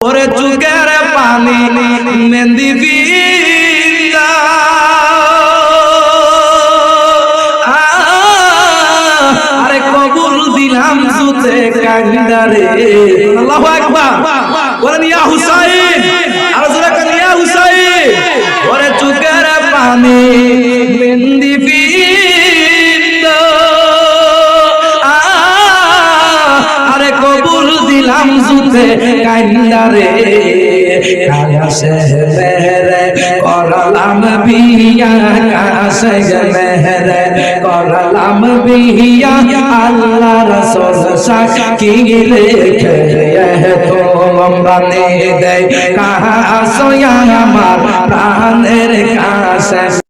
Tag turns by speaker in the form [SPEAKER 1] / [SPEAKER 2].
[SPEAKER 1] ওরে চুকের পানি মেহেন্দি বিন্দা আরে কবুল দিলাম সুতে কান্দারে আল্লাহু আকবার বলেন ইয়া হুসাইন আর জোরে কান ইয়া হুসাইন ওরে চুকের পানি মেহেন্দি বিন্দা আরে কবুল দিলাম সুতে কান্দারে কাছে মেরে করলাম বিয়া কাছে মেরে করলাম বিয়া আল্লাহ রাসূল সাক্ষী রেখে তো বানে দেয় কাছে আমার প্রাণের কাছে